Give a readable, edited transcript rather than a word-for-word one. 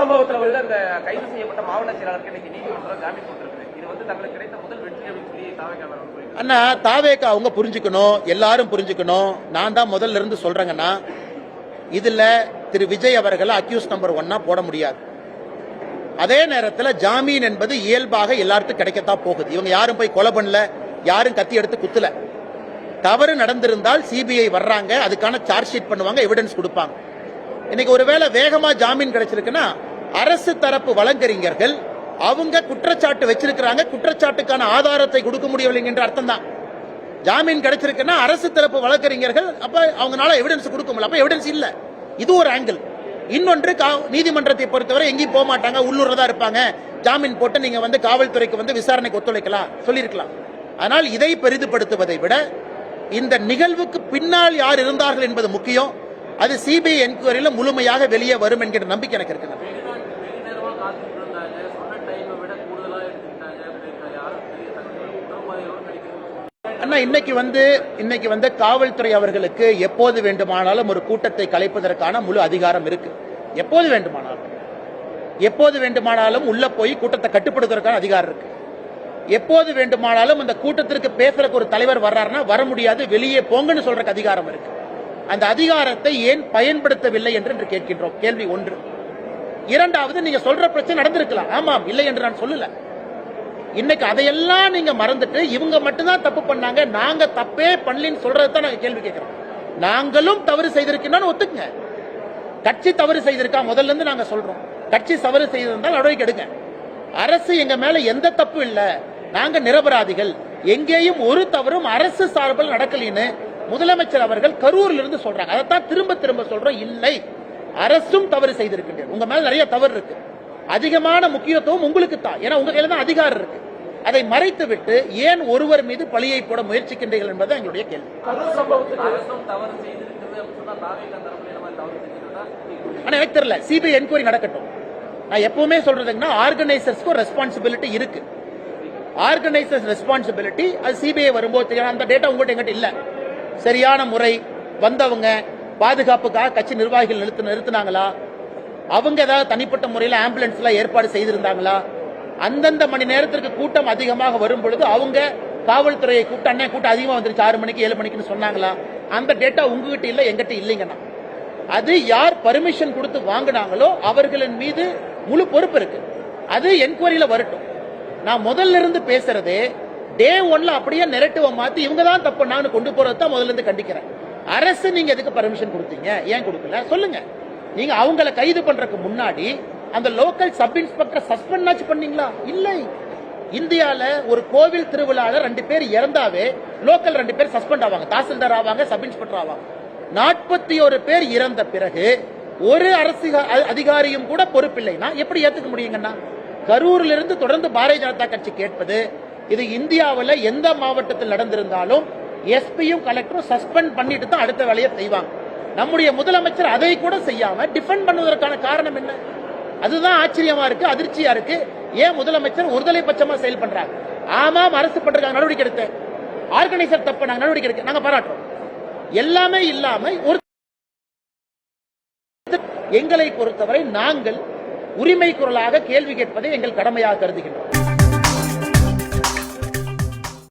சம்பவத்தில் வந்து அந்த கைது செய்யப்பட்ட மாவட்ட செயலாளருக்கு இன்னைக்கு நீதிமன்றம் ஜாமீன் கொடுத்திருக்கு. இது வந்து தங்களுக்கு கிடைத்த முதல் வெற்றி அப்படின்னு சொல்லி தாவேகா அண்ணா, தாவேகா அவங்க புரிஞ்சுக்கணும், எல்லாரும் புரிஞ்சுக்கணும். நான் தான் முதல்ல இருந்து சொல்றேங்கன்னா, இதுல திரு விஜய் அவர்களை அக்யூஸ் நம்பர் 1 போட முடியாது. அதே நேரத்தில் ஜாமீன் என்பது இயல்பாக எல்லாருக்கும் கிடைக்கத்தான் போகுது. இவங்க யாரும் போய் கொலை பண்ணல, யாரும் கத்தி எடுத்து குத்தல. தவறு நடந்திருந்தால் சிபிஐ வர்றாங்க, அதுக்கான சார்ஜ் ஷீட் பண்ணுவாங்க, எவிடன்ஸ் கொடுப்பாங்க. இன்னைக்கு ஒருவேளை வேகமா ஜாமீன் கிடைச்சிருக்குன்னா அரசு தரப்பு வழக்கறிஞர்கள் அவங்க குற்றச்சாட்டு வச்சிருக்கிறாங்க, குற்றச்சாட்டுக்கான ஆதாரத்தை கொடுக்க முடியவில்லை என்ற அர்த்தம் தான். ஜாமீன் கிடைச்சிருக்குன்னா அரசு தரப்பு வழக்கறிஞர்கள் அப்ப அவங்களால எவிடன்ஸ் கொடுக்க முடியல, அப்ப எவிடன்ஸ் இல்ல. இது ஒரு ஆங்கிள். இன்னொன்று, நீதிமன்றத்தை பொறுத்தவரை எங்கேயும் போக மாட்டாங்க, உள்ளூர்ல தான் இருப்பாங்க. ஜாமீன் போட்டு நீங்க வந்து காவல்துறைக்கு வந்து விசாரணைக்கு ஒத்துழைக்கலாம் சொல்லியிருக்கலாம். ஆனால் இதை பெரிதுபடுத்துவதை விட இந்த நிகழ்வுக்கு பின்னால் யார் இருந்தார்கள் என்பது முக்கியம். அது சிபிஐ என்கொயரியில முழுமையாக வெளியே வரும் என்கிற நம்பிக்கை எனக்கு இருக்கு. அண்ணா, இன்னைக்கு வந்து காவல்துறை அவர்களுக்கு எப்போது வேண்டுமானாலும் ஒரு கூட்டத்தை கலைப்பதற்கான முழு அதிகாரம் இருக்கு. எப்போது வேண்டுமானாலும் உள்ள போய் கூட்டத்தை கட்டுப்படுத்துவதற்கான அதிகாரம் இருக்கு. எப்போது வேண்டுமானாலும் அந்த கூட்டத்திற்கு பேசுறதுக்கு ஒரு தலைவர் வர்றாருன்னா வர முடியாது, வெளியே போங்கன்னு சொல்றதுக்கு அதிகாரம் இருக்கு. அந்த அதிகாரத்தை ஏன் பயன்படுத்தவில்லை என்று கேட்கின்றோம். கேள்வி 1. இரண்டாவது, நீங்க சொல்ற பிரச்சனை நடந்திருக்கலாம், ஆமாம், இல்லை என்று நான் சொல்லல. இன்னைக்கு அதையெல்லாம் நீங்க மறந்துட்டு இவங்க மட்டும்தான் தப்பு பண்ணாங்க, நாங்க தப்பே பண்ணலன்னு சொல்றதுதான் நாங்க கேள்வி கேட்கிறோம். நாங்களும் தவறு செய்திருக்கோம்னு ஒத்துக்குங்க. கட்சி தவறு செய்திருக்கா முதல்ல இருந்து நாங்க சொல்றோம். கட்சி தவறு செய்திருந்தால் நடவடிக்கை எடுங்க. அரசு எங்க மேல எந்த தப்பு இல்ல, நாங்க நிரபராதிகள், எங்கேயும் ஒரு தவறும் அரசு சார்பில் நடக்கலின்னு முதலமைச்சர் அவர்கள் கரூரில் இருந்து சொல்றாங்க. அதைத்தான் திரும்ப திரும்ப சொல்றோம். இல்லை, அரசும் தவறு செய்திருக்கின்றது. உங்க மேல நிறைய தவறு இருக்கு. அதிகமான முக்கியத்துவம் உங்களுக்கு தான், ஏன்னா உங்க கையில தான் அதிகாரம் இருக்கு. அதை மறைத்து விட்டு ஏன் ஒருவர் மீது பழியை போட முயற்சிக்கின்றீர்கள் என்பது எங்களுடைய கேள்வி. எனக்கு தெரியல, சிபிஐ என்கொயரி நடக்கட்டும். நான் எப்பவுமே சொல்றதுன்னா ஆர்கனைசர்ஸ்க்கு ரெஸ்பான்சிபிலிட்டி இருக்கு. ஆர்கனைசர்ஸ் ரெஸ்பான்சிபிலிட்டி அது சிபிஐ வரும்போது தெரியும். அந்த டேட்டா உங்கள்கிட்ட எங்கிட்ட இல்ல. சரியான முறை வந்தவங்க பாதுகாப்புக்காக கட்சி நிர்வாகிகள் நிறுத்தினாங்களா, அவங்க ஏதாவது தனிப்பட்ட முறையில் ஆம்புலன்ஸ்ல ஏற்பாடு செய்திருந்தாங்களா, அந்தந்த மணி நேரத்திற்கு கூட்டம் அதிகமாக வரும் பொழுது அவங்க காவல்துறையை கூட்டம் அதிகமாக வந்துருச்சு 6 மணிக்கு 7 மணிக்குன்னு சொன்னாங்களா, அந்த டேட்டா உங்ககிட்ட இல்ல, எங்கிட்ட இல்லைங்கண்ணா. அது யார் பர்மிஷன் கொடுத்து வாங்கினாங்களோ அவர்களின் மீது முழு பொறுப்பு இருக்கு. அது என்கொயரியில வரட்டும். நான் முதல்ல இருந்து பேசுறது டே 1ல அப்படியே நெரட்டிவ மாத்தி இவங்க தான் தப்பு நான் கொண்டு போறது தான் முதல்ல இருந்து கண்டிக்கிறேன். அரசு நீங்க எதுக்கு பர்மிஷன் கொடுத்தீங்க, ஏன் கொடுக்கல சொல்லுங்க. நீங்க அவங்களை கைது பண்றதுக்கு முன்னாடி அந்த லோக்கல் சப் இன்ஸ்பெக்டர் சஸ்பெண்ட் பண்ணீங்களா? இல்லை. இந்தியால ஒரு கோவில் திருவிழால 2 பேர் இறந்தாவே லோக்கல் 2 பேர் சஸ்பெண்ட் ஆவாங்க, தாசில்தார் ஆவாங்க, சப் இன்ஸ்பெக்டர் ஆவாங்க. 41 பேர் இறந்த பிறகு ஒரு அரசு அதிகாரியும் கூட பொறுப்பில்லைன்னா எப்படி ஏத்துக்க முடியுங்கன்னா? கரூரில் இருந்து தொடர்ந்து பாரதிய ஜனதா கட்சி கேட்பது, இது இந்தியாவில் எந்த மாவட்டத்தில் நடந்திருந்தாலும் எஸ்பியும் கலெக்டரும் சஸ்பெண்ட் பண்ணிட்டு தான் அடுத்த வேலையை செய்வாங்க. நம்முடைய முதலமைச்சர் அதை கூட செய்யாம டிஃபெண்ட் பண்ணுவதற்கான காரணம் என்ன? அதுதான் ஆச்சரியமா இருக்கு, அதிர்ச்சியா இருக்கு. ஏன் முதலமைச்சர் ஒருதலை பட்சமா செயல் பண்றாங்க? ஆமாம், அரசு பண்றாங்க, நடவடிக்கை எடுத்து. ஆர்கனைசர் தப்பு, நாங்க நடவடிக்கை எடுக்க நாங்க பாராட்டுறோம். எல்லாமே இல்லாம ஒரு எங்களை பொறுத்தவரை நாங்கள் உரிமை குரலாக கேள்வி கேட்பதை எங்கள் கடமையாக கருதுகின்றோம்.